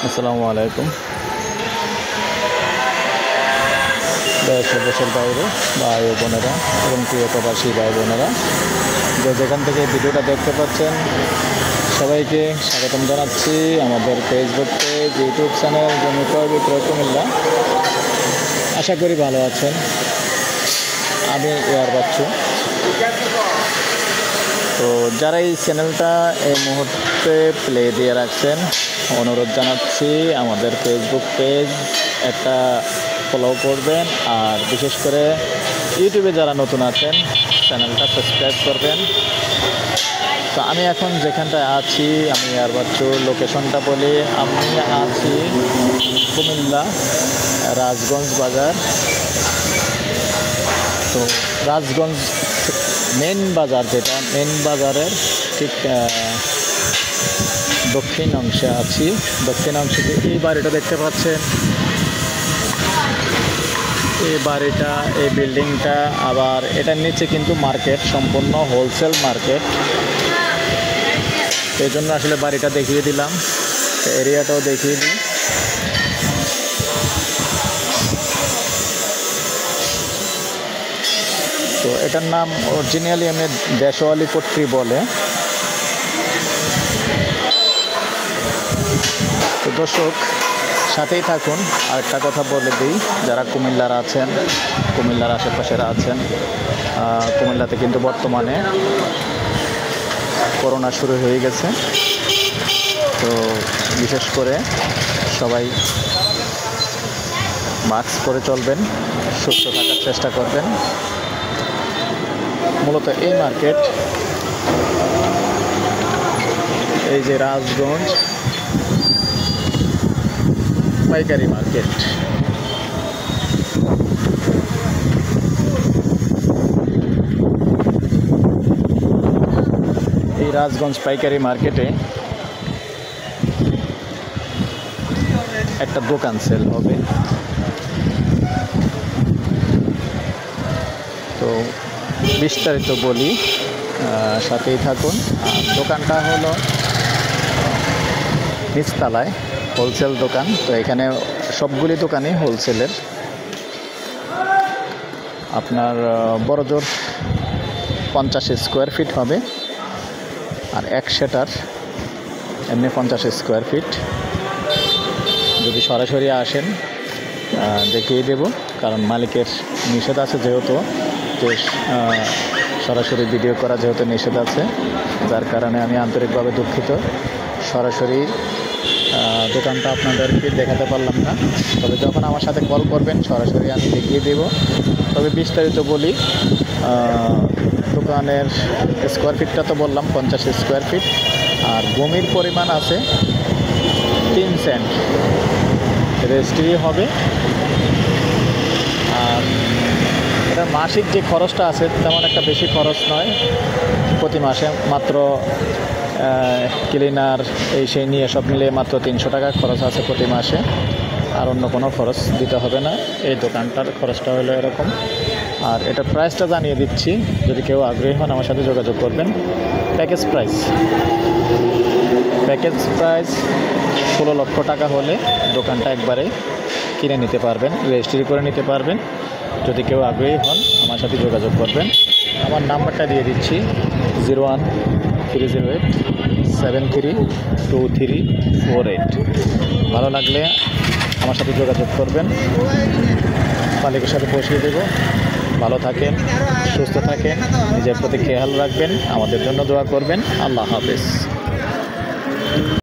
আসসালামু আলাইকুম। দেশ ও দেশের বাইরে ভাই ও বোনেরা এবং প্রিয় প্রবাসী ভাই বোনেরা যেখান থেকে ভিডিওটা দেখতে পাচ্ছেন সবাইকে স্বাগতম জানাচ্ছি আমাদের ফেসবুক পেজ, ইউটিউব চ্যানেল জমি ক্রয় বিক্রয় কুমিল্লা। আশা করি ভালো আছেন। আমি এয়ার বাচ্চু। তো যারা এই চ্যানেলটা এই মুহূর্তে প্লে দিয়ে রাখছেন, অনুরোধ জানাচ্ছি আমাদের ফেসবুক পেজ একটা ফলো করবেন, আর বিশেষ করে ইউটিউবে যারা নতুন আছেন চ্যানেলটা সাবস্ক্রাইব করবেন। তো আমি এখন যেখানটায় আছি, আমি এয়ার বাচ্চু, লোকেশনটা বলি। আমি আছি কুমিল্লা রাজগঞ্জ বাজার। তো রাজগঞ্জ মেন বাজার, যেটা মেন বাজারের ঠিক দক্ষিণ অংশে আছি। দক্ষিণ অংশে এই বাড়িটা দেখতে পাচ্ছেন, এই বাড়িটা, এই বিল্ডিংটা, আবার এটার নিচে কিন্তু মার্কেট, সম্পূর্ণ হোলসেল মার্কেট। এই জন্য আসলে বাড়িটা দেখিয়ে দিলাম, এরিয়াটাও দেখিয়ে দিই। তো এটার নাম অরিজিনালি এমনি দেশওয়ালি পট্টি বলে। তো দর্শক সাথেই থাকুন। আরেকটা কথা বলে দিই, যারা কুমিল্লার আছেন, কুমিল্লার আশেপাশের আছেন, কুমিল্লাতে কিন্তু বর্তমানে করোনা শুরু হয়ে গেছে। তো বিশেষ করে সবাই মাস্ক পরে চলবেন, সুস্থ থাকার চেষ্টা করবেন। মূলত এই মার্কেট, এই যে রাজগঞ্জ পাইকারি মার্কেট। এই রাজগঞ্জ পাইকারি মার্কেটে একটা দোকান সেল হবে। তো বিস্তারিত বলি, সাথেই থাকুন। দোকানটা হলো নিচতলায়, হোলসেল দোকান। তো এখানে সবগুলি দোকানই হোলসেলের। আপনার বড়জোর 50 স্কোয়ার ফিট হবে, আর এক সেটার এমনি 50 স্কোয়ার ফিট। যদি সরাসরি আসেন দেখিয়ে দেব, কারণ মালিকের নিষেধ আছে, যেহেতু যে সরাসরি ভিডিও করা যেহেতু নিষেধ আছে, যার কারণে আমি আন্তরিকভাবে দুঃখিত। সরাসরি দোকানটা আপনাদেরকে দেখাতে পারলাম না, তবে যখন আমার সাথে কল করবেন সরাসরি আমি দেখিয়ে দেব। তবে বিস্তারিত বলি, দোকানের স্কোয়ার ফিটটা তো বললাম 50 স্কোয়ার ফিট, আর জমির পরিমাণ আছে 3 সেন্ট। রেজিস্ট্রি হবে। আর এটা মাসিক যে খরচটা আছে তেমন একটা বেশি খরচ নয়। প্রতি মাসে মাত্র ক্লিনার এই সেই নিয়ে সব মিলিয়ে মাত্র 300 টাকা খরচ আছে প্রতি মাসে। আর অন্য কোনো খরচ দিতে হবে না। এই দোকানটার খরচটা হলো এরকম। আর এটা প্রাইসটা জানিয়ে দিচ্ছি, যদি কেউ আগ্রহী হন আমার সাথে যোগাযোগ করবেন। প্যাকেজ প্রাইস 16 লক্ষ টাকা হলে দোকানটা একবারে কিনে নিতে পারবেন, রেজিস্ট্রি করে নিতে পারবেন। যদি কেউ আগ্রহী হন আমার সাথে যোগাযোগ করবেন। আমার নাম্বারটা দিয়ে দিচ্ছি 01-308-732348। ভালো লাগলে আমার সাথে যোগাযোগ করবেন, মালিকের সাথে পৌঁছিয়ে দেব। ভালো থাকেন, সুস্থ থাকেন, নিজের প্রতি খেয়াল রাখবেন, আমাদের জন্য দোয়া করবেন। আল্লাহ হাফেজ।